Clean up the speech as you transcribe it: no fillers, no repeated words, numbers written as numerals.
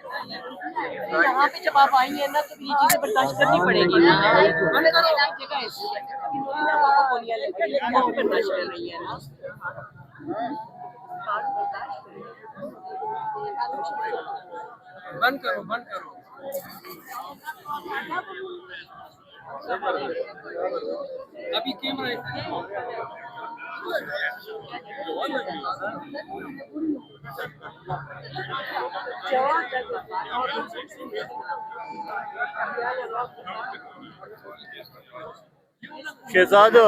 यहाँ पे जब आप आएंगे ना तो ये चीजें बर्दाश्त करनी पड़ेगी ना। जगह ऐसी है बर्दाश्त कर रही है ना। बंद करो बंद करो। अभी कैमरा शहजादो